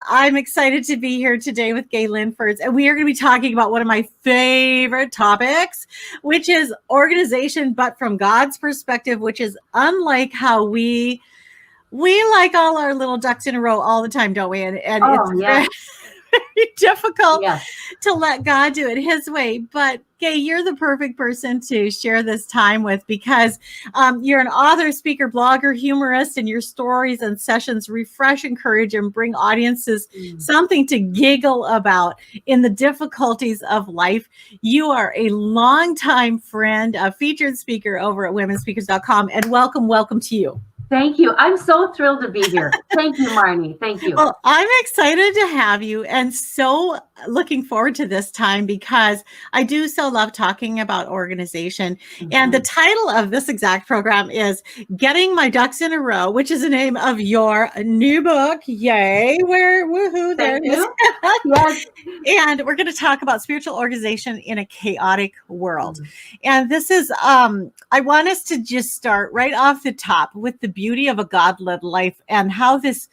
I'm excited to be here today with Gaye Lindfors, and we are going to be talking about one of my favorite topics, which is organization, but from God's perspective, which is unlike how we like all our little ducks in a row all the time, don't we? And it's very difficult to let God do it his way. But Gaye, you're the perfect person to share this time with because you're an author, speaker, blogger, humorist, and your stories and sessions refresh, encourage, and bring audiences something to giggle about in the difficulties of life. You are a longtime friend, a featured speaker over at womenspeakers.com, and welcome to you. Thank you. I'm so thrilled to be here. Thank you, Marnie. Thank you. Well, I'm excited to have you and so looking forward to this time because I do so love talking about organization. And the title of this exact program is Getting My Ducks in a Row, which is the name of your new book. Yay. Woohoo. There it is. Yes. And we're going to talk about spiritual organization in a chaotic world. And this is, I want us to just start right off the top with the beauty of a God-led life and how this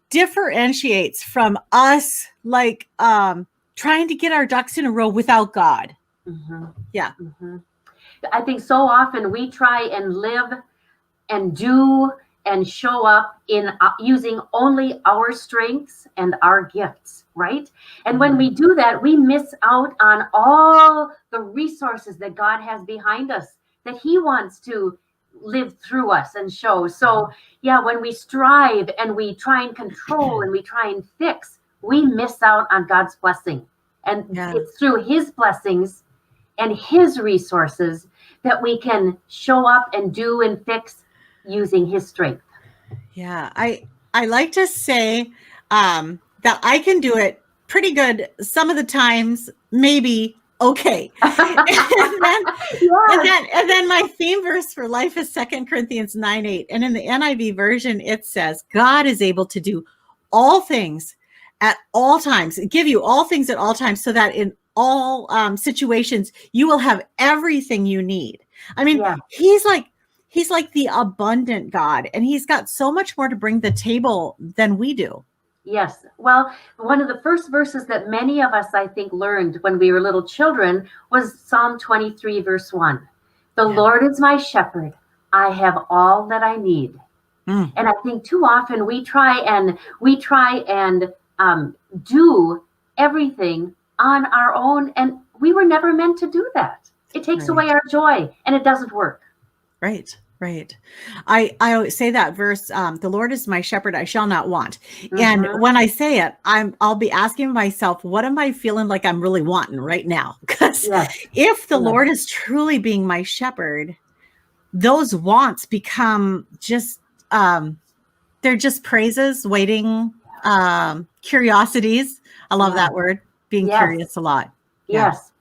differentiates from us like trying to get our ducks in a row without God. Yeah. I think so often we try and live and do and show up in using only our strengths and our gifts, right? And when we do that, we miss out on all the resources that God has behind us that he wants to live through us and show. So yeah, when we strive and we try and control and we try and fix, we miss out on God's blessing. And it's through his blessings and his resources that we can show up and do and fix using his strength. Yeah, I like to say that I can do it pretty good some of the times, maybe okay. and then my theme verse for life is 2 Corinthians 9:8. And in the NIV version, it says, God is able to do all things at all times, give you all things at all times, so that in all situations, you will have everything you need. I mean, he's like the abundant God, and he's got so much more to bring to the table than we do. Yes. Well, one of the first verses that many of us, I think, learned when we were little children was Psalm 23, verse 1. The Lord is my shepherd. I have all that I need. And I think too often we try and do everything on our own. And we were never meant to do that. It takes away our joy and it doesn't work. Right. I always say that verse, the Lord is my shepherd, I shall not want. And when I say it, I'll be asking myself, what am I feeling like I'm really wanting right now? Because if the Lord is truly being my shepherd, those wants become just, they're just praises, waiting, curiosities. I love that word, being curious a lot. Yes.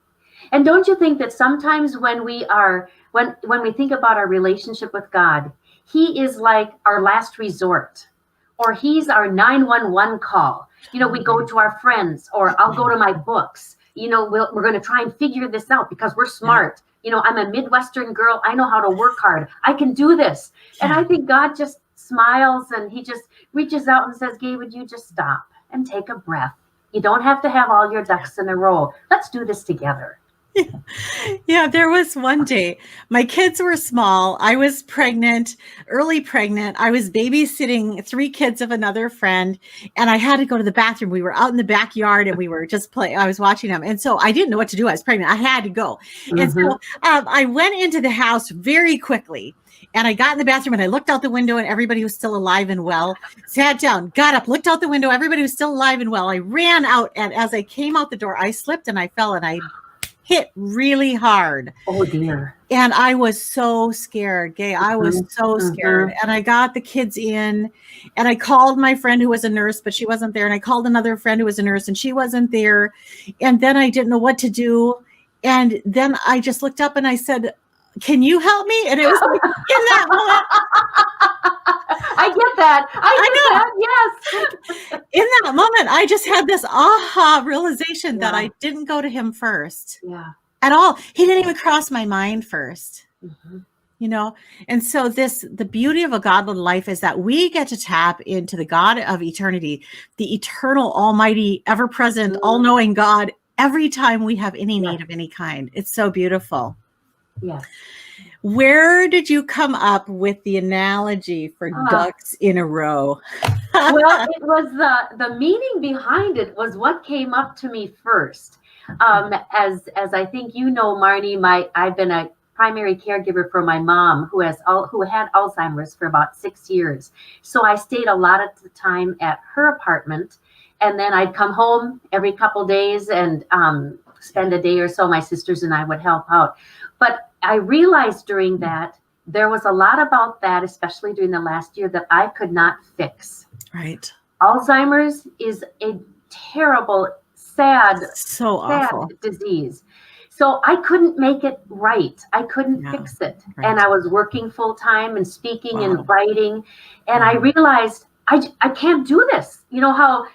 And don't you think that sometimes when we think about our relationship with God, he is like our last resort, or he's our 911 call. You know, we go to our friends, or I'll go to my books. You know, we're going to try and figure this out because we're smart. You know, I'm a Midwestern girl. I know how to work hard. I can do this. And I think God just smiles and he just reaches out and says, Gaye, would you just stop and take a breath? You don't have to have all your ducks in a row. Let's do this together. Yeah, there was one day, my kids were small. I was pregnant, early pregnant. I was babysitting 3 kids of another friend, and I had to go to the bathroom. We were out in the backyard and we were just playing. I was watching them. And so I didn't know what to do. I was pregnant. I had to go. And so I went into the house very quickly. And I got in the bathroom and I looked out the window and everybody was still alive and well. Sat down, got up, looked out the window. Everybody was still alive and well. I ran out, and as I came out the door, I slipped and I fell and I hit really hard. Oh dear. And I was so scared, Gaye. I was so scared. And I got the kids in and I called my friend who was a nurse, but she wasn't there. And I called another friend who was a nurse and she wasn't there. And then I didn't know what to do. And then I just looked up and I said, can you help me? And it was like, in that moment. I get that. Yes. In that moment, I just had this aha realization that I didn't go to him first. Yeah. At all. He didn't even cross my mind first. you know. And so the beauty of a godly life is that we get to tap into the God of eternity, the eternal, almighty, ever-present, all-knowing God every time we have any need of any kind. It's so beautiful. Yes. Where did you come up with the analogy for ducks in a row? Well, it was the meaning behind it was what came up to me first. As I think you know, Marnie, I've been a primary caregiver for my mom who had Alzheimer's for about 6 years. So I stayed a lot of the time at her apartment, and then I'd come home every couple days and spend a day or so. My sisters and I would help out. But I realized during that there was a lot about that, especially during the last year, that I could not fix. Right. Alzheimer's is a terrible, sad awful disease. So I couldn't make it right. I couldn't fix it. Right. And I was working full time and speaking and writing. And I realized I can't do this. You know how,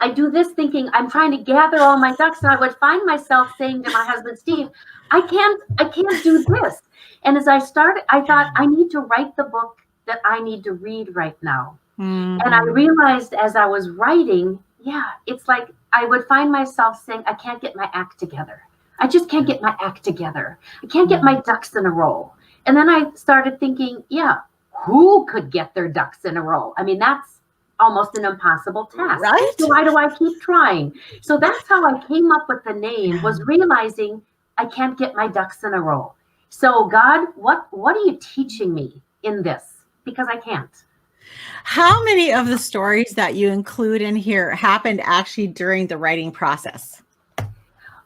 I do this thinking I'm trying to gather all my ducks, and I would find myself saying to my husband, Steve, I can't do this. And as I started, I thought I need to write the book that I need to read right now. Mm-hmm. And I realized as I was writing, it's like I would find myself saying, I can't get my act together. I just can't get my act together. I can't get my ducks in a row. And then I started thinking, who could get their ducks in a row? I mean, that's almost an impossible task. Right? So why do I keep trying? So that's how I came up with the name, was realizing I can't get my ducks in a row. So God, what are you teaching me in this? Because I can't. How many of the stories that you include in here happened actually during the writing process?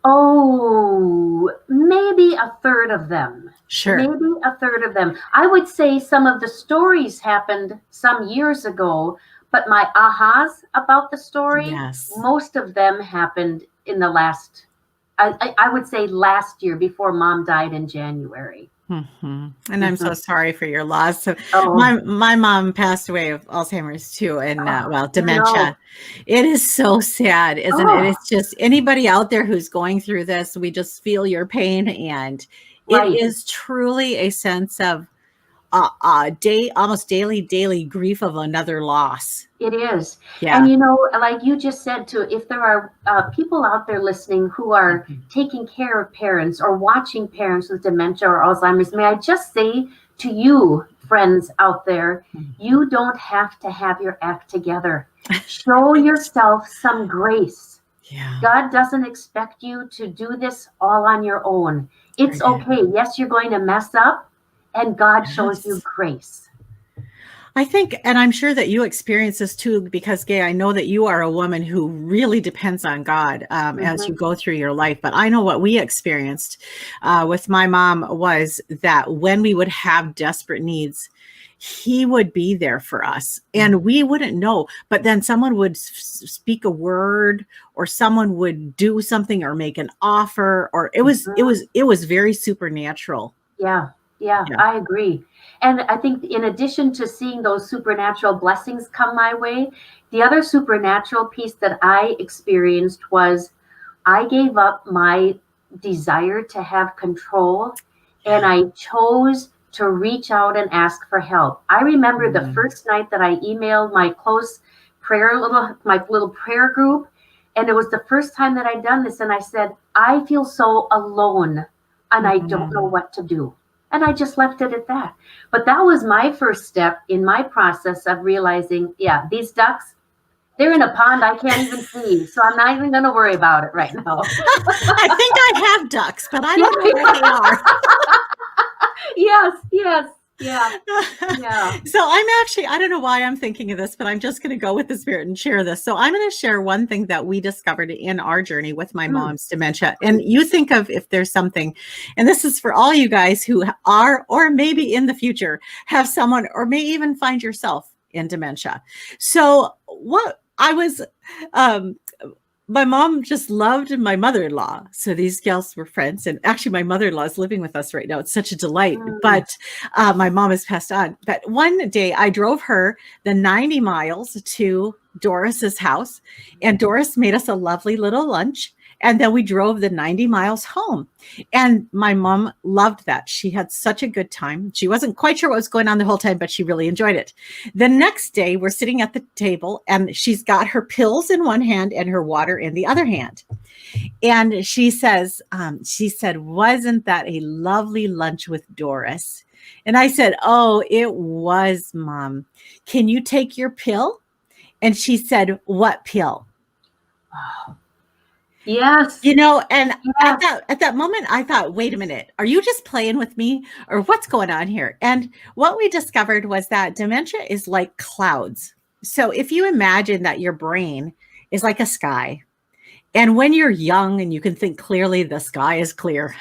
Oh, maybe a third of them. Sure. Maybe a third of them. I would say some of the stories happened some years ago, but my ahas about the story, most of them happened in the last, I would say last year, before Mom died in January. Mm-hmm. And I'm so sorry for your loss. So my mom passed away of Alzheimer's too, and dementia. It is so sad, isn't it? It's just anybody out there who's going through this, we just feel your pain, and it is truly a sense of almost daily grief of another loss. It is. Yeah. And like you just said too, if there are people out there listening who are taking care of parents or watching parents with dementia or Alzheimer's, may I just say to you, friends out there, you don't have to have your act together. Show yourself some grace. Yeah. God doesn't expect you to do this all on your own. It's okay. Yes, you're going to mess up, and God shows you grace. I think, and I'm sure that you experience this too, because Gaye, I know that you are a woman who really depends on God as you go through your life. But I know what we experienced with my mom was that when we would have desperate needs, he would be there for us and we wouldn't know. But then someone would speak a word, or someone would do something or make an offer, or it was very supernatural. Yeah, I agree. And I think in addition to seeing those supernatural blessings come my way, the other supernatural piece that I experienced was I gave up my desire to have control, and I chose to reach out and ask for help. I remember the first night that I emailed my my little prayer group, and it was the first time that I'd done this, and I said, I feel so alone and I don't know what to do. And I just left it at that. But that was my first step in my process of realizing, these ducks, they're in a pond I can't even see. So I'm not even going to worry about it right now. I think I have ducks, but I don't know where they are. Yes. Yeah. So I don't know why I'm thinking of this, but I'm just going to go with the Spirit and share this. So I'm going to share one thing that we discovered in our journey with my mom's dementia. And you think of if there's something, and this is for all you guys who are, or maybe in the future, have someone, or may even find yourself in dementia. So what I was, my mom just loved my mother-in-law. So these gals were friends. And actually, my mother-in-law is living with us right now. It's such a delight. But my mom has passed on. But one day I drove her the 90 miles to Doris's house. And Doris made us a lovely little lunch. And then we drove the 90 miles home. And my mom loved that. She had such a good time. She wasn't quite sure what was going on the whole time, but she really enjoyed it. The next day, we're sitting at the table and she's got her pills in one hand and her water in the other hand. And she said, wasn't that a lovely lunch with Doris? And I said, oh, it was, Mom. Can you take your pill? And she said, what pill? Yes. You know, and at that moment, I thought, wait a minute, are you just playing with me or what's going on here? And what we discovered was that dementia is like clouds. So if you imagine that your brain is like a sky, and when you're young and you can think clearly, the sky is clear.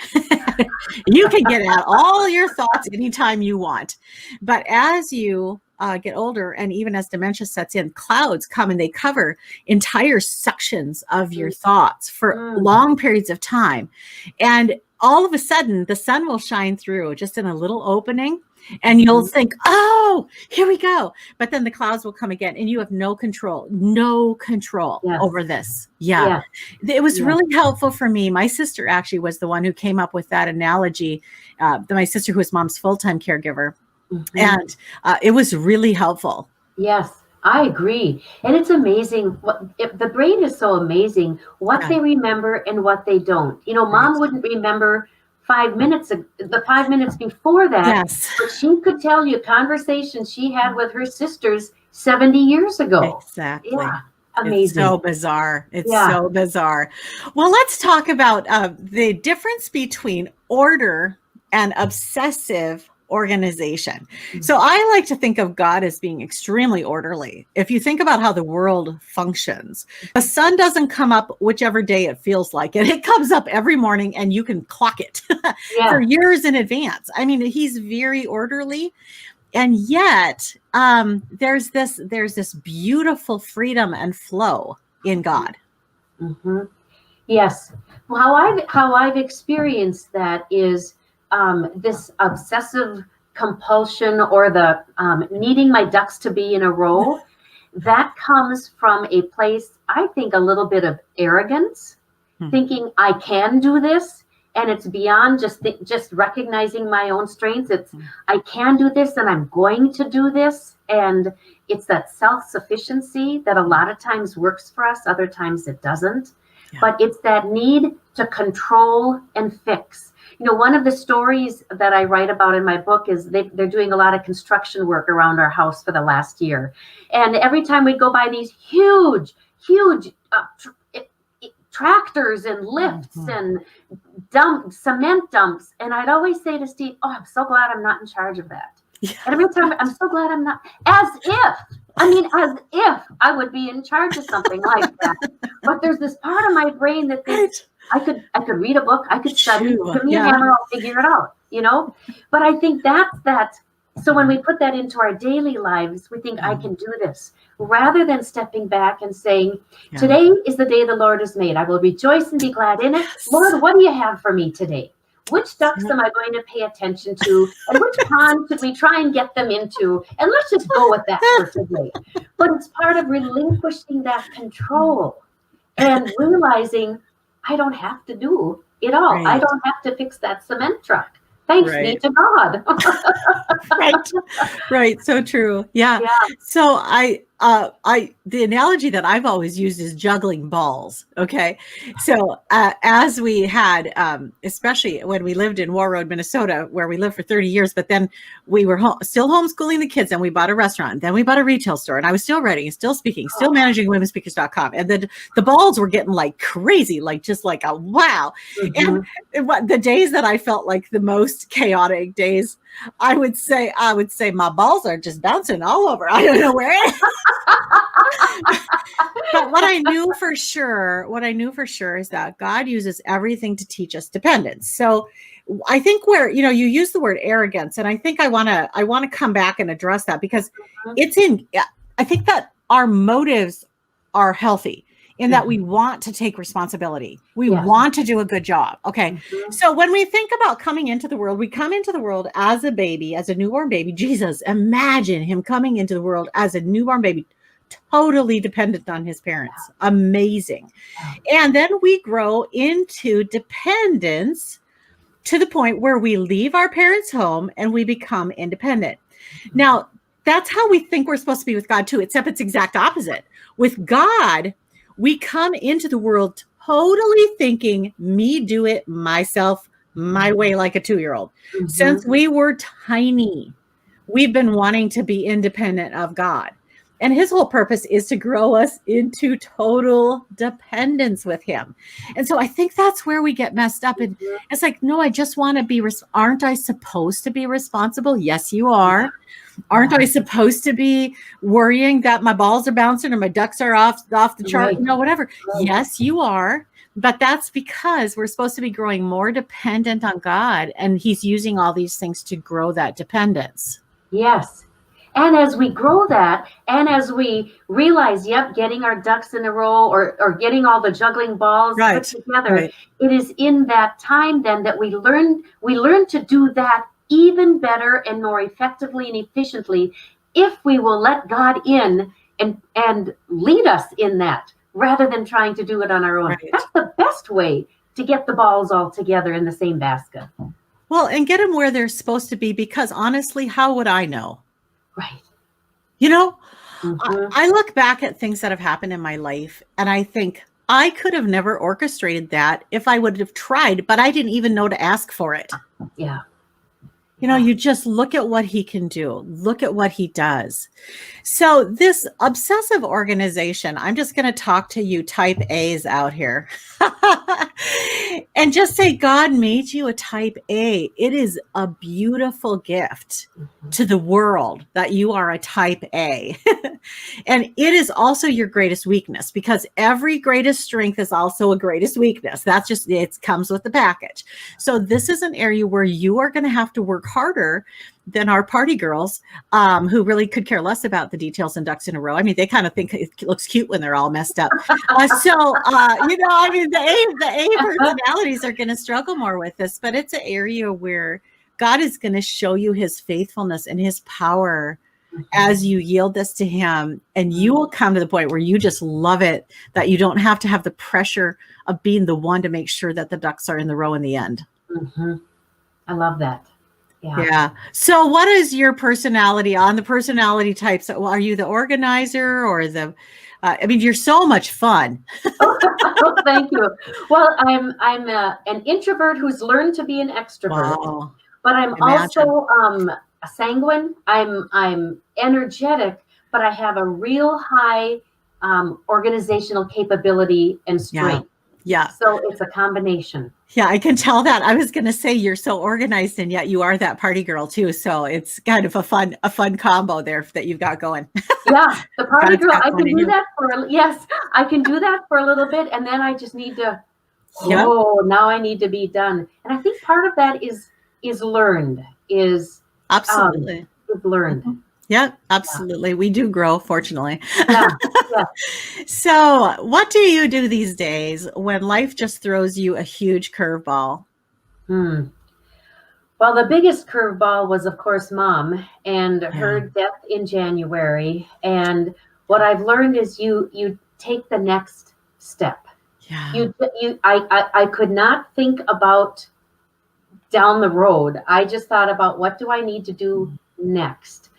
You can get out all your thoughts anytime you want. But as you get older, and even as dementia sets in, clouds come and they cover entire sections of your thoughts for long periods of time. And all of a sudden, the sun will shine through just in a little opening. And you'll think, oh, here we go. But then the clouds will come again and you have no control over this. Yeah. It was really helpful for me. My sister actually was the one who came up with that analogy. My sister, who was Mom's full-time caregiver. And it was really helpful. Yes, I agree. And it's amazing. The brain is so amazing what they remember and what they don't. You know, Mom wouldn't remember 5 minutes, the 5 minutes before that, but she could tell you conversations she had with her sisters 70 years ago. Exactly. Yeah. Amazing. It's so bizarre. It's so bizarre. Well, let's talk about the difference between order and obsessive organization. So I like to think of God as being extremely orderly. If you think about how the world functions, the sun doesn't come up whichever day it feels like it. It comes up every morning and you can clock it for years in advance. I mean, he's very orderly. And yet there's this beautiful freedom and flow in God. Yes. Well, how I've experienced that is this obsessive compulsion or the needing my ducks to be in a row, that comes from a place, I think, a little bit of arrogance, thinking I can do this. And it's beyond just recognizing my own strengths. It's I can do this and I'm going to do this. And it's that self-sufficiency that a lot of times works for us. Other times it doesn't. But it's that need to control and fix. You know, one of the stories that I write about in my book is they're doing a lot of construction work around our house for the last year. And every time we'd go by these huge tractors and lifts and cement dumps. And I'd always say to Steve, oh, I'm so glad I'm not in charge of that. And every time I'm so glad I'm not, as if I would be in charge of something like that. But there's this part of my brain that thinks I could read a book, I could study, give me a hammer, I'll figure it out, you know? But I think that's that. So when we put that into our daily lives, we think I can do this, rather than stepping back and saying, today is the day the Lord has made. I will rejoice and be glad in it. Lord, what do you have for me today? Which ducks am I going to pay attention to? And which pond should we try and get them into? And let's just go with that for today. But it's part of relinquishing that control and realizing I don't have to do it all. I don't have to fix that cement truck. Thanks be to God. Right. So true. Yeah. So the analogy that I've always used is juggling balls. Okay. So as we had, especially when we lived in War Road, Minnesota, where we lived for 30 years, but then we were still homeschooling the kids and we bought a restaurant, and then we bought a retail store, and I was still writing, still speaking, still managing womenspeakers.com. And then the balls were getting like crazy, like just like a wow. And the days that I felt like the most chaotic days, I would say my balls are just bouncing all over. I don't know where. But what I knew for sure is that God uses everything to teach us dependence. So I think where, you know, you use the word arrogance, and I think I want to come back and address that, because I think that our motives are healthy in that we want to take responsibility. We want to do a good job. Okay. So when we think about coming into the world, we come into the world as a baby, as a newborn baby. Jesus, imagine him coming into the world as a newborn baby, totally dependent on his parents. Amazing. Wow. And then we grow into dependence to the point where we leave our parents' home and we become independent. Now, that's how we think we're supposed to be with God too, except it's exact opposite. With God, we come into the world totally thinking, me do it myself, my way, like a 2-year-old. Mhm. Since we were tiny, we've been wanting to be independent of God. And his whole purpose is to grow us into total dependence with him. And so I think that's where we get messed up. And it's like, no, I just want to be, aren't I supposed to be responsible? Yes, you are. Aren't I supposed to be worrying that my balls are bouncing or my ducks are off the chart? Right. No, whatever. Right. Yes, you are. But that's because we're supposed to be growing more dependent on God. And he's using all these things to grow that dependence. Yes. And as we grow that, and as we realize, yep, getting our ducks in a row or getting all the juggling balls put together, it is in that time then that we learn to do that even better and more effectively and efficiently if we will let God in and lead us in that rather than trying to do it on our own. Right. That's the best way to get the balls all together in the same basket. Well, and get them where they're supposed to be, because honestly, how would I know? Right. You know, Mhm. I look back at things that have happened in my life and I think I could have never orchestrated that if I would have tried, but I didn't even know to ask for it. Yeah. You know, you just look at what he can do. Look at what he does. So this obsessive organization, I'm just going to talk to you type A's out here and just say, God made you a type A. It is a beautiful gift to the world that you are a type A. And it is also your greatest weakness, because every greatest strength is also a greatest weakness. That's just, it comes with the package. So this is an area where you are going to have to work harder than our party girls, who really could care less about the details and ducks in a row. I mean, they kind of think it looks cute when they're all messed up. You know, I mean, the A personalities are going to struggle more with this, but it's an area where God is going to show you his faithfulness and his power as you yield this to him. And you will come to the point where you just love it, that you don't have to have the pressure of being the one to make sure that the ducks are in the row in the end. Mm-hmm. I love that. Yeah. So what is your personality on the personality types? Are you the organizer or the, I mean, you're so much fun. Oh, thank you. Well, I'm an introvert who's learned to be an extrovert, Wow. but I'm also a sanguine. I'm energetic, but I have a real high organizational capability and strength. Yeah. So it's a combination. Yeah, I can tell that. I was going to say you're so organized, and yet you are that party girl too. So it's kind of a fun combo there that you've got going. Yeah, the party girl. I can do that I can do that for a little bit, and then I just need to. Yep. Oh, now I need to be done. And I think part of that is learned. Absolutely is learned. Yeah, absolutely. We do grow, fortunately. Yeah. So what do you do these days when life just throws you a huge curveball? Well, the biggest curveball was, of course, Mom and her death in January. And what I've learned is you take the next step. Yeah. I could not think about down the road. I just thought about, what do I need to do next?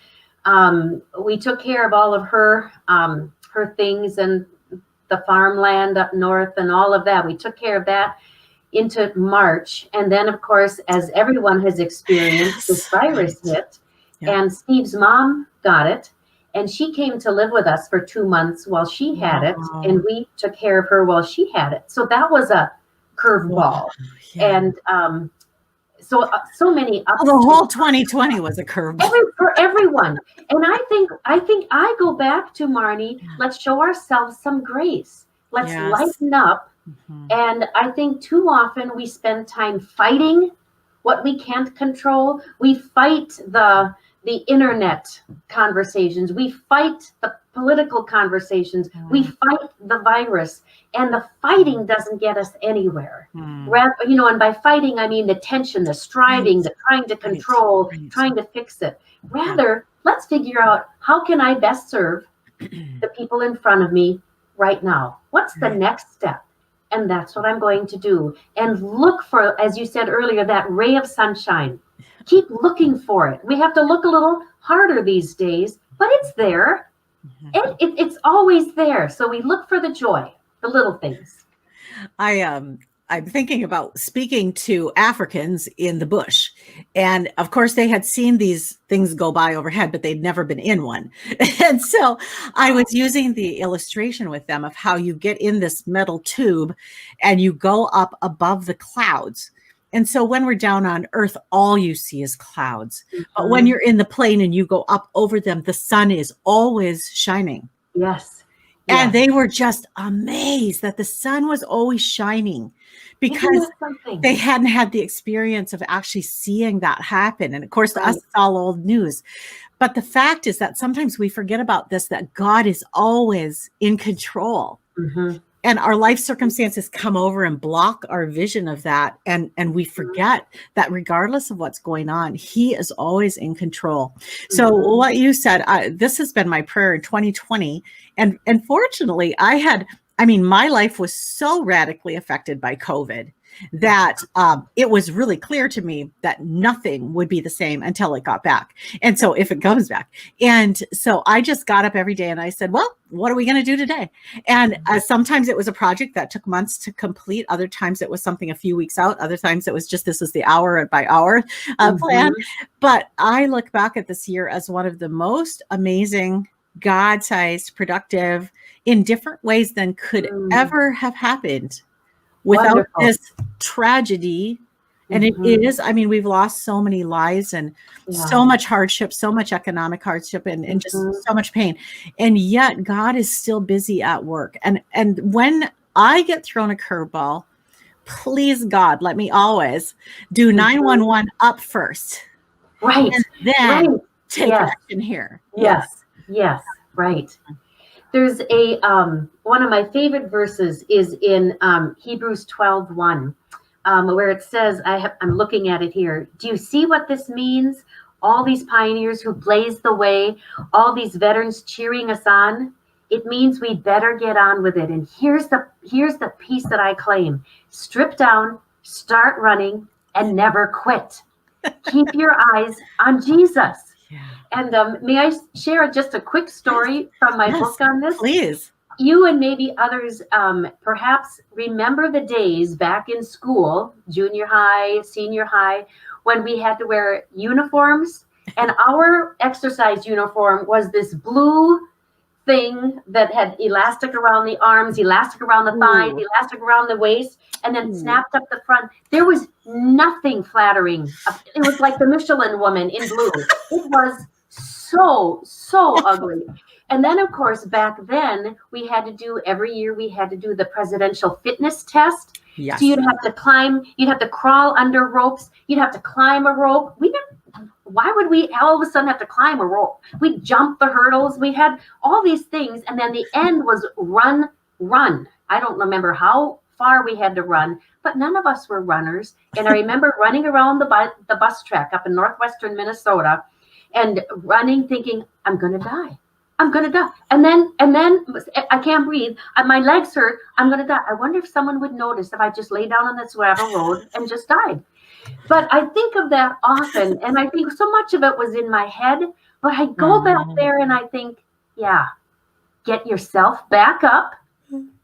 We took care of all of her things and the farmland up north and all of that. We took care of that into March. And then, of course, as everyone has experienced, this virus hit, and Steve's mom got it. And she came to live with us for 2 months while she had it. And we took care of her while she had it. So that was a curveball. And so many ups. The whole 2020 was a curveball for everyone. And I think I go back to, Marnie, let's show ourselves some grace. Let's lighten up. And I think too often we spend time fighting what we can't control. We fight the internet conversations. We fight the political conversations. We fight the virus. And the fighting doesn't get us anywhere. Rather, and by fighting, I mean the tension, the striving, the trying to control, trying to fix it. Rather, let's figure out, how can I best serve the people in front of me right now? What's the next step? And that's what I'm going to do. And look for, as you said earlier, that ray of sunshine. Keep looking for it. We have to look a little harder these days, but it's there. And it's always there. So we look for the joy, the little things. I'm thinking about speaking to Africans in the bush. And of course, they had seen these things go by overhead, but they'd never been in one. And so I was using the illustration with them of how you get in this metal tube and you go up above the clouds. And so when we're down on Earth, all you see is clouds. But when you're in the plane and you go up over them, the sun is always shining. Yes. And they were just amazed that the sun was always shining because they hadn't had the experience of actually seeing that happen. And of course, to us, it's all old news. But the fact is that sometimes we forget about this, that God is always in control. And our life circumstances come over and block our vision of that. And we forget that regardless of what's going on, he is always in control. So what you said, this has been my prayer in 2020. And fortunately, my life was so radically affected by COVID that it was really clear to me that nothing would be the same until it got back. And so if it comes back. And so I just got up every day and I said, well, what are we going to do today? And sometimes it was a project that took months to complete. Other times it was something a few weeks out. Other times it was just, this is the hour by hour plan. But I look back at this year as one of the most amazing, God-sized, productive, in different ways than could ever have happened without this tragedy. And it is, we've lost so many lives and so much hardship, so much economic hardship and just so much pain. And yet God is still busy at work. And when I get thrown a curveball, please God, let me always do 911 up first. Right. And then take action here. Yes. Right. There's a one of my favorite verses is in Hebrews 12:1, where it says, I'm looking at it here. Do you see what this means? All these pioneers who blazed the way, all these veterans cheering us on. It means we better get on with it. And here's the piece that I claim: strip down, start running, and never quit. Keep your eyes on Jesus. And may I share just a quick story from my book on this? Please. You and maybe others perhaps remember the days back in school, junior high, senior high, when we had to wear uniforms. And our exercise uniform was this blue thing that had elastic around the arms, elastic around the thighs, elastic around the waist, and then snapped up the front. There was nothing flattering. It was like the Michelin woman in blue. It was so ugly. And then, of course, back then, every year we had to do the presidential fitness test. Yes. So you'd have to crawl under ropes. You'd have to climb a rope. Why would we all of a sudden have to climb a rope? We jumped the hurdles. We had all these things. And then the end was run. I don't remember how far we had to run, but none of us were runners. And I remember running around the bus track up in northwestern Minnesota and running thinking, I'm going to die. And then I can't breathe. My legs hurt. I'm going to die. I wonder if someone would notice if I just lay down on this gravel road and just died. But I think of that often. And I think so much of it was in my head. But I go back there and I think, get yourself back up,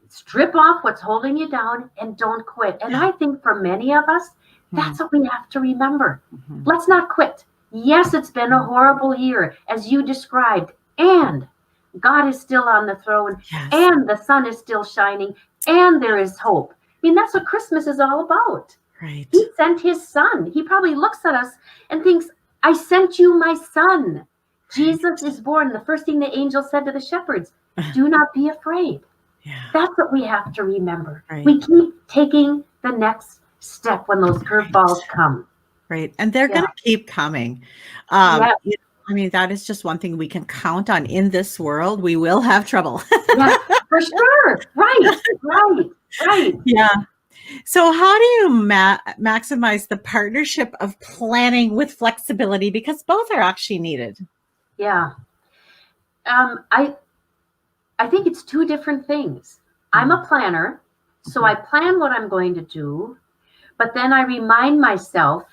strip off what's holding you down, and don't quit. And I think for many of us, that's what we have to remember. Let's not quit. Yes, it's been a horrible year, as you described, and God is still on the throne, and the sun is still shining, and there is hope. That's what Christmas is all about. Right. He sent his son. He probably looks at us and thinks, I sent you my son. Jesus is born. The first thing the angel said to the shepherds, do not be afraid. That's what we have to remember. Right. We keep taking the next step when those curveballs come. Right. And they're going to keep coming. That is just one thing we can count on in this world. We will have trouble. For sure. Right. Yeah. So how do you maximize the partnership of planning with flexibility? Because both are actually needed. Yeah. I think it's two different things. I'm a planner, so I plan what I'm going to do, but then I remind myself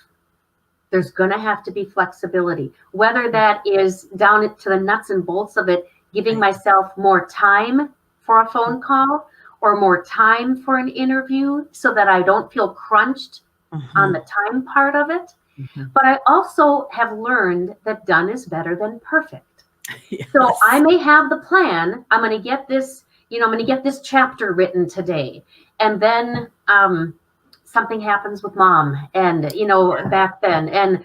there's going to have to be flexibility, whether that is down to the nuts and bolts of it, giving myself more time for a phone call or more time for an interview so that I don't feel crunched on the time part of it. But I also have learned that done is better than perfect. Yes. So I may have the plan. I'm going to get this, I'm going to get this chapter written today. And then something happens with mom and, back then, and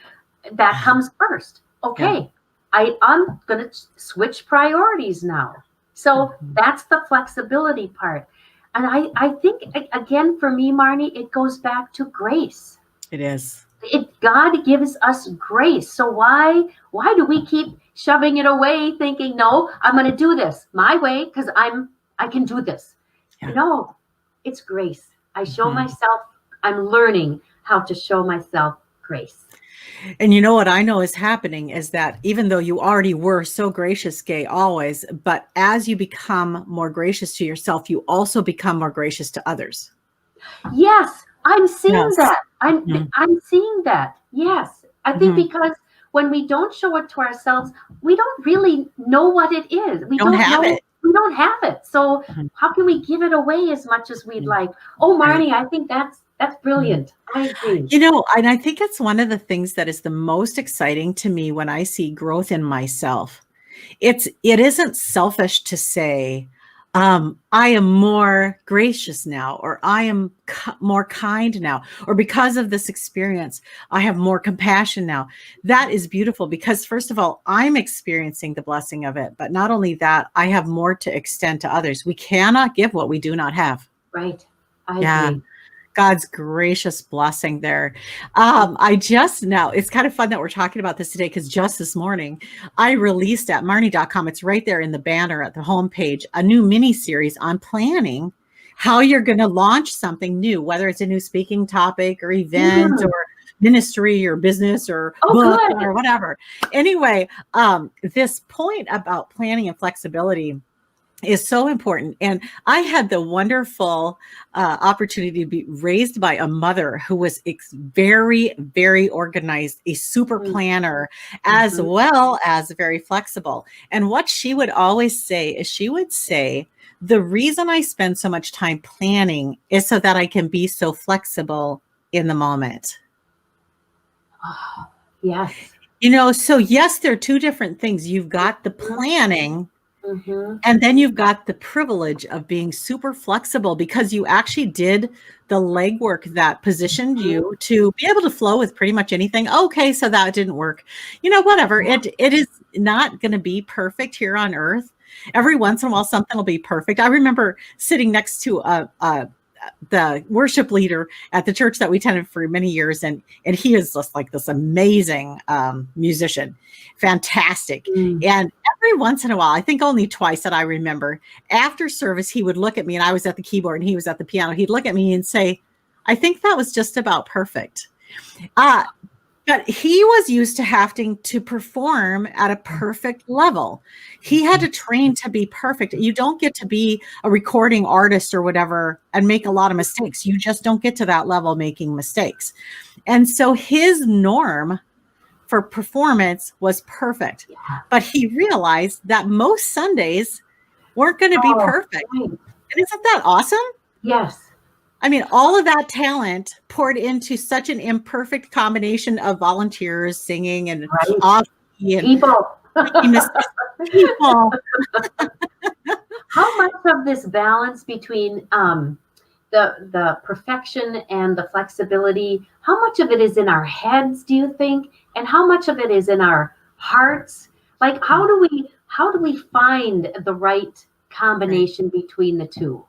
that comes first. Okay. Yeah. I'm going to switch priorities now. So that's the flexibility part. And I think, again, for me, Marnie, it goes back to grace. It is. God gives us grace. So why do we keep shoving it away thinking, no, I'm going to do this my way because I can do this. Yeah. No, it's grace. I show myself, I'm learning how to show myself grace. And you know what I know is happening is that even though you already were so gracious, Gaye, always, but as you become more gracious to yourself, you also become more gracious to others. Yes, I'm seeing that. I'm seeing that. Yes. I think because when we don't show it to ourselves, we don't really know what it is. We don't have it. We don't have it. So how can we give it away as much as we'd like? Oh, Marnie, I think that's brilliant. I agree. And I think it's one of the things that is the most exciting to me when I see growth in myself. It isn't selfish to say, I am more gracious now, or I am more kind now, or because of this experience, I have more compassion now. That is beautiful because, first of all, I'm experiencing the blessing of it. But not only that, I have more to extend to others. We cannot give what we do not have. Right. I agree. God's gracious blessing there. It's kind of fun that we're talking about this today because just this morning I released at Marnie.com, it's right there in the banner at the homepage, a new mini series on planning how you're going to launch something new, whether it's a new speaking topic or event or ministry or business or book or whatever. Anyway, this point about planning and flexibility is so important. And I had the wonderful opportunity to be raised by a mother who was very, very organized, a super planner, as well as very flexible. And what she would always say is the reason I spend so much time planning is so that I can be so flexible in the moment. Oh, yes. So yes, there are two different things. You've got the planning. And then you've got the privilege of being super flexible because you actually did the legwork that positioned you to be able to flow with pretty much anything. Okay, so that didn't work. Whatever. It is not going to be perfect here on earth. Every once in a while, something will be perfect. I remember sitting next to the worship leader at the church that we attended for many years. And he is just like this amazing musician, fantastic. And every once in a while, I think only twice that I remember, after service, he would look at me and I was at the keyboard and he was at the piano. He'd look at me and say, I think that was just about perfect. But he was used to having to perform at a perfect level. He had to train to be perfect. You don't get to be a recording artist or whatever and make a lot of mistakes. You just don't get to that level making mistakes. And so his norm for performance was perfect. But he realized that most Sundays weren't going to be perfect. And isn't that awesome? Yes. I mean, all of that talent poured into such an imperfect combination of volunteers singing and people. People. How much of this balance between the perfection and the flexibility, how much of it is in our heads, do you think? And how much of it is in our hearts? Like, how do we find the right combination between the two?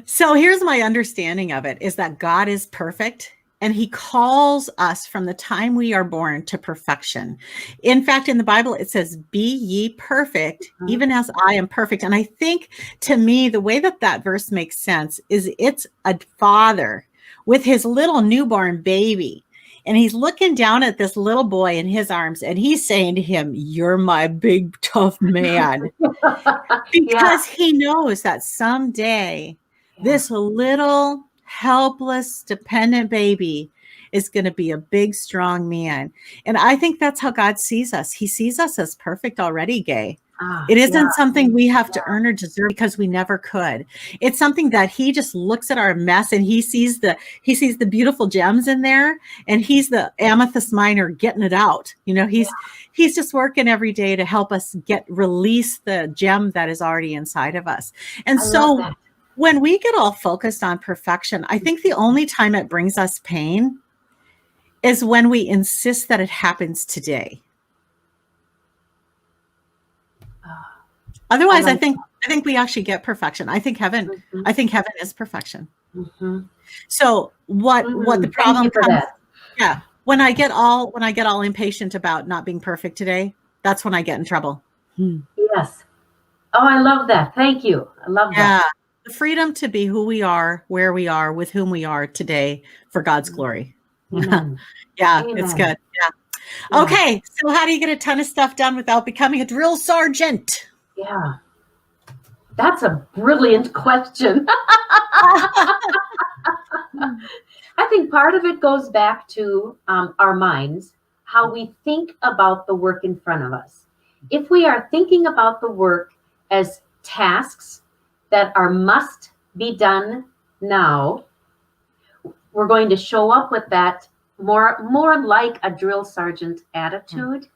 So here's my understanding of it is that God is perfect and he calls us from the time we are born to perfection. In fact, in the Bible, it says, be ye perfect, even as I am perfect. And I think to me, the way that verse makes sense is it's a father with his little newborn baby. And he's looking down at this little boy in his arms, and he's saying to him, "You're my big, tough man." Yeah. Because he knows that someday this little, helpless, dependent baby is going to be a big, strong man. And I think that's how God sees us. He sees us as perfect already, Gaye. It isn't something we have to earn or deserve because we never could. It's something that he just looks at our mess and he sees the beautiful gems in there, and he's the amethyst miner getting it out. You know, he's just working every day to help us release the gem that is already inside of us. And so when we get all focused on perfection, I think the only time it brings us pain is when we insist that it happens today. Otherwise, I think we actually get perfection. I think heaven is perfection. Mm-hmm. So what the problem comes? Yeah, when I get all impatient about not being perfect today, that's when I get in trouble. Yes. Oh, I love that. Thank you. I love that. The freedom to be who we are, where we are, with whom we are today for God's glory. Amen. Amen. It's good. Yeah. Okay. So how do you get a ton of stuff done without becoming a drill sergeant? Yeah. That's a brilliant question. I think part of it goes back to our minds, how we think about the work in front of us. If we are thinking about the work as tasks that are must be done now, we're going to show up with that more like a drill sergeant attitude.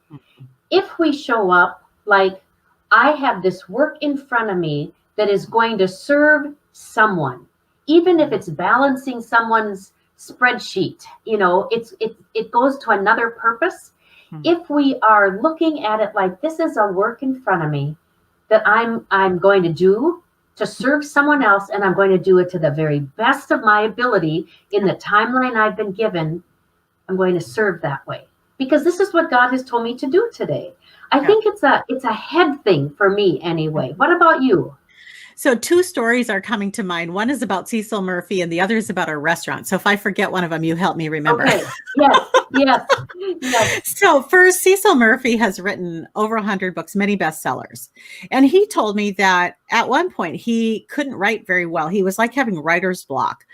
If we show up like, I have this work in front of me that is going to serve someone, even if it's balancing someone's spreadsheet, you know, it goes to another purpose. If we are looking at it like, this is a work in front of me that I'm going to do to serve someone else, and I'm going to do it to the very best of my ability in the timeline I've been given, I'm going to serve that way, because this is what God has told me to do today. I think it's a head thing for me anyway. What about you? So 2 stories are coming to mind. One is about Cecil Murphy and the other is about a restaurant. So if I forget one of them, you help me remember. Okay. Yes. So first, Cecil Murphy has written over 100 books, many bestsellers. And he told me that at one point he couldn't write very well. He was like having writer's block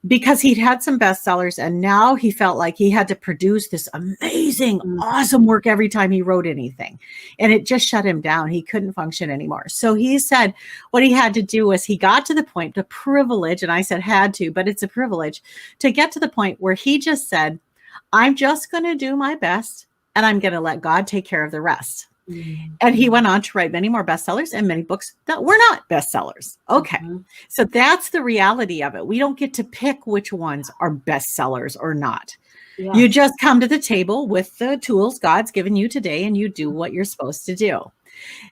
because he'd had some bestsellers and now he felt like he had to produce this amazing, awesome work every time he wrote anything. And it just shut him down. He couldn't function anymore. So he said what he had to do was he got to the point, the privilege, and I said had to, but it's a privilege to get to the point where he just said, I'm just going to do my best and I'm going to let God take care of the rest. And he went on to write many more bestsellers and many books that were not bestsellers. Okay. So that's the reality of it. We don't get to pick which ones are bestsellers or not. You just come to the table with the tools God's given you today and you do what you're supposed to do.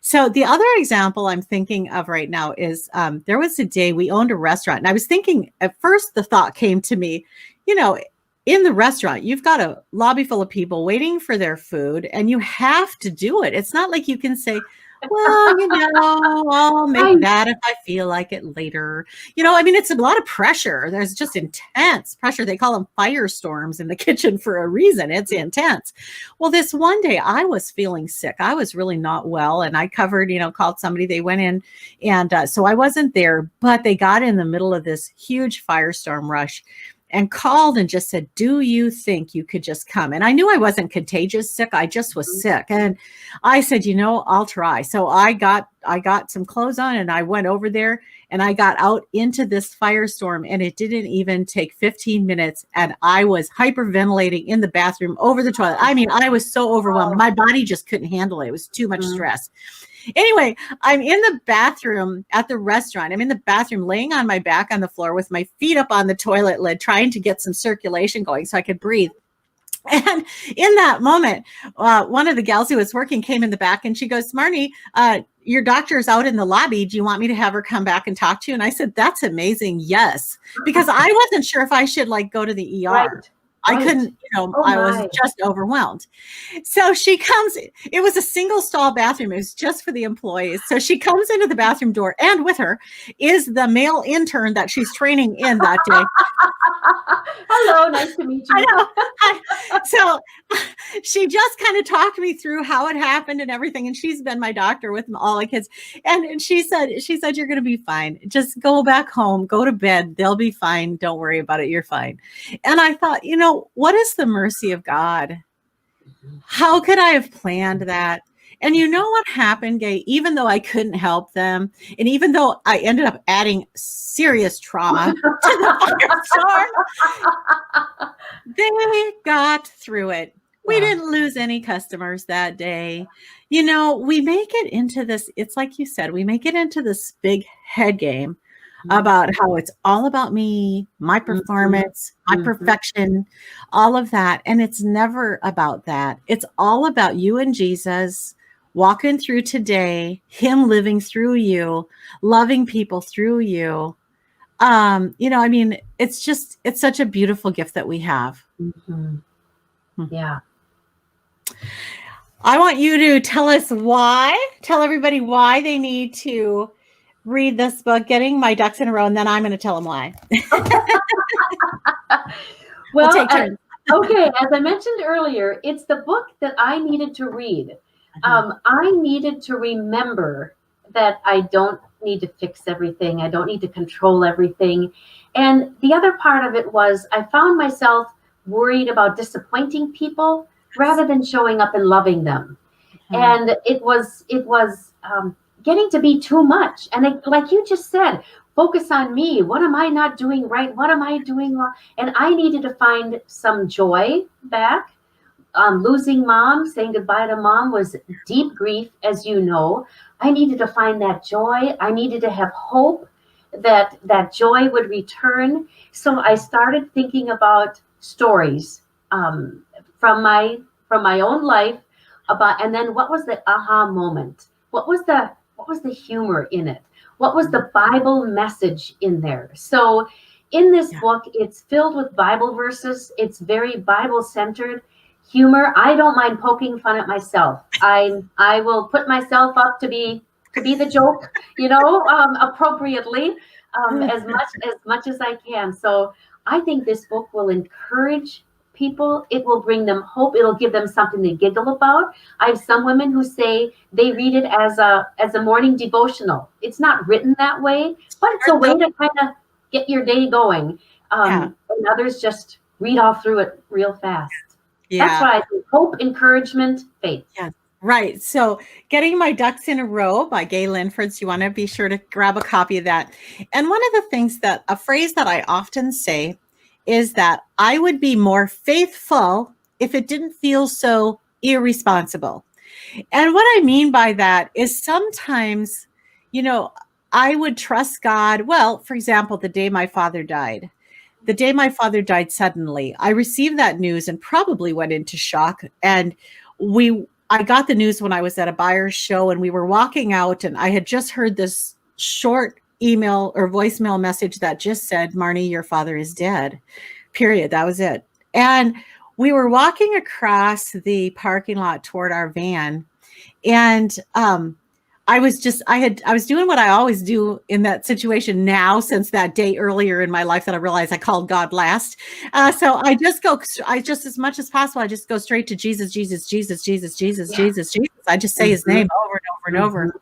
So the other example I'm thinking of right now is there was a day we owned a restaurant and I was thinking at first the thought came to me, you know, in the restaurant, you've got a lobby full of people waiting for their food and you have to do it. It's not like you can say, well, you know, I'll make that if I feel like it later. You know, I mean, it's a lot of pressure. There's just intense pressure. They call them firestorms in the kitchen for a reason. It's intense. Well, this one day I was feeling sick. I was really not well. And I covered, you know, called somebody. They went in. And so I wasn't there, but they got in the middle of this huge firestorm rush and called and just said, do you think you could just come? And I knew I wasn't contagious sick. I just was sick. And I said, you know, I'll try. So I got some clothes on and I went over there and I got out into this firestorm and it didn't even take 15 minutes. And I was hyperventilating in the bathroom over the toilet. I mean, I was so overwhelmed. My body just couldn't handle it. It was too much stress. Anyway, I'm in the bathroom at the restaurant. I'm in the bathroom laying on my back on the floor with my feet up on the toilet lid, trying to get some circulation going so I could breathe. And in that moment, one of the gals who was working came in the back and she goes, Marnie, your doctor is out in the lobby. Do you want me to have her come back and talk to you? And I said, that's amazing. Yes. Because I wasn't sure if I should like go to the ER. Right. I Right. couldn't, Oh I was my. just overwhelmed. So she comes, it was a single stall bathroom. It was just for the employees. So she comes into the bathroom door, and with her is the male intern that she's training in that day. Hello, nice to meet you. I know. So she just kind of talked me through how it happened and everything. And she's been my doctor with all the kids. And she said, you're going to be fine. Just go back home, go to bed. They'll be fine. Don't worry about it. You're fine. And I thought, what is the mercy of God? How could I have planned that? And you know what happened, Gaye? Even though I couldn't help them, and even though I ended up adding serious trauma to the firestorm, they got through it. We didn't lose any customers that day. We make it into this, it's like you said, we make it into this big head game about how it's all about me, my performance, my perfection, all of that. And it's never about that. It's all about you and Jesus walking through today, him living through you, loving people through you. It's such a beautiful gift that we have. Yeah. I want you to tell everybody why they need to read this book, Getting My Ducks in a Row, and then I'm going to tell them why. Well, take turns. Okay, as I mentioned earlier, it's the book that I needed to read. I needed to remember that I don't need to fix everything. I don't need to control everything. And the other part of it was I found myself worried about disappointing people rather than showing up and loving them. And it was getting to be too much. And like you just said, focus on me. What am I not doing right? What am I doing wrong? And I needed to find some joy back. Losing mom, saying goodbye to mom was deep grief, as you know. I needed to find that joy. I needed to have hope that that joy would return. So I started thinking about stories from my own life about, and then what was the aha moment? What was the humor in it? What was the Bible message in there? So in this book, it's filled with Bible verses. It's very Bible centered. Humor. I don't mind poking fun at myself. I will put myself up to be the joke, appropriately, as much as I can. So I think this book will encourage people. It will bring them hope. It'll give them something to giggle about. I have some women who say they read it as a morning devotional. It's not written that way, but it's a way to kind of get your day going. And others just read all through it real fast. That's why I think hope, encouragement, faith. Yeah. Right. So Getting My Ducks in a Row by Gaye Lindfors, you want to be sure to grab a copy of that. And one of the things a phrase that I often say is that I would be more faithful if it didn't feel so irresponsible. And what I mean by that is sometimes, I would trust God. Well, for example, the day my father died suddenly, I received that news and probably went into shock. And I got the news when I was at a buyer's show, and we were walking out, and I had just heard this short email or voicemail message that just said, "Marnie, your father is dead." Period. That was it. And we were walking across the parking lot toward our van, and I was doing what I always do in that situation now, since that day earlier in my life that I realized I called God last. So I just as much as possible, I just go straight to Jesus, Jesus, Jesus, Jesus, Jesus, Jesus, Jesus. I just say his name over and over and over.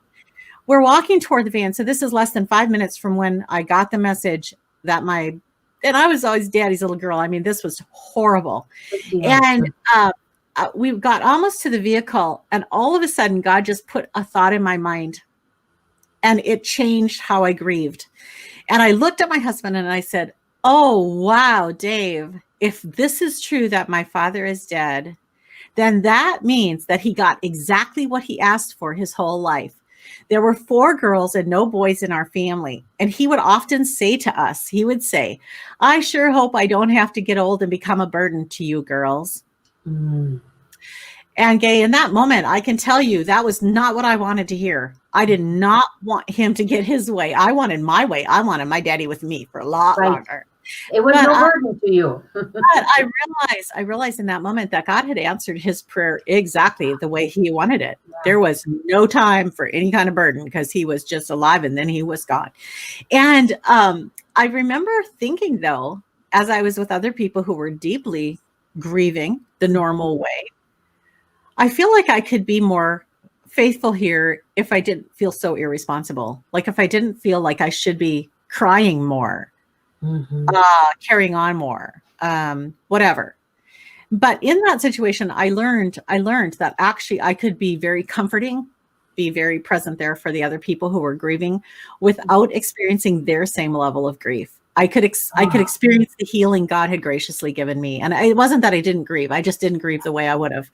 We're walking toward the van. So this is less than 5 minutes from when I got the message that and I was always daddy's little girl. I mean, this was horrible. And we got almost to the vehicle, and all of a sudden God just put a thought in my mind, and it changed how I grieved. And I looked at my husband and I said, "Oh, wow, Dave, if this is true that my father is dead, then that means that he got exactly what he asked for his whole life." There were 4 girls and no boys in our family. And he would often say to us, "I sure hope I don't have to get old and become a burden to you girls." And Gaye, in that moment, I can tell you that was not what I wanted to hear. I did not want him to get his way. I wanted my way. I wanted my daddy with me for a lot longer. It was But no burden to you. I realized in that moment that God had answered his prayer exactly the way he wanted it. There was no time for any kind of burden because he was just alive and then he was gone. And I remember thinking, though, as I was with other people who were deeply grieving the normal way, I feel like I could be more faithful here if I didn't feel so irresponsible. Like if I didn't feel like I should be crying more, carrying on more, whatever. But in that situation, I learned that actually I could be very comforting, be very present there for the other people who were grieving without experiencing their same level of grief. I could experience the healing God had graciously given me. And it wasn't that I didn't grieve. I just didn't grieve the way I would have.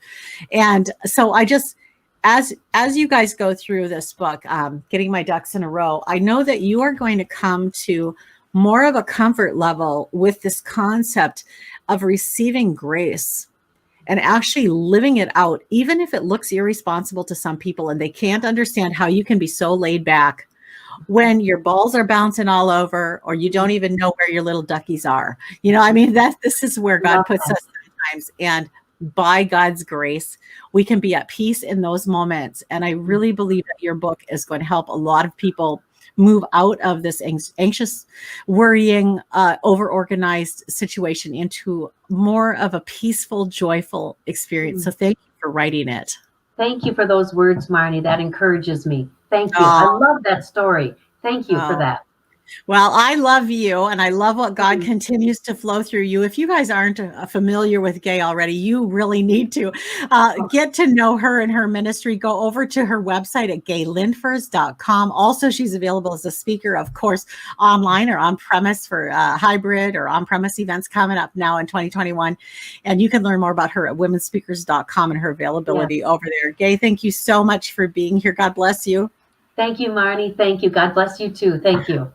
And so I just, as you guys go through this book, getting my ducks in a row, I know that you are going to come to more of a comfort level with this concept of receiving grace and actually living it out, even if it looks irresponsible to some people and they can't understand how you can be so laid back when your balls are bouncing all over or you don't even know where your little duckies are. You know, I mean, this is where God puts us sometimes. And by God's grace, we can be at peace in those moments. And I really believe that your book is going to help a lot of people move out of this anxious, worrying, over-organized situation into more of a peaceful, joyful experience. So thank you for writing it. Thank you for those words, Marnie. That encourages me. Thank you. I love that story. Thank you for that. Well, I love you, and I love what God continues to flow through you. If you guys aren't familiar with Gaye already, you really need to get to know her and her ministry. Go over to her website at gaylindfors.com. Also, she's available as a speaker, of course, online or on premise for hybrid or on premise events coming up now in 2021. And you can learn more about her at womenspeakers.com and her availability over there. Gaye, thank you so much for being here. God bless you. Thank you, Marnie. Thank you. God bless you too. Thank you.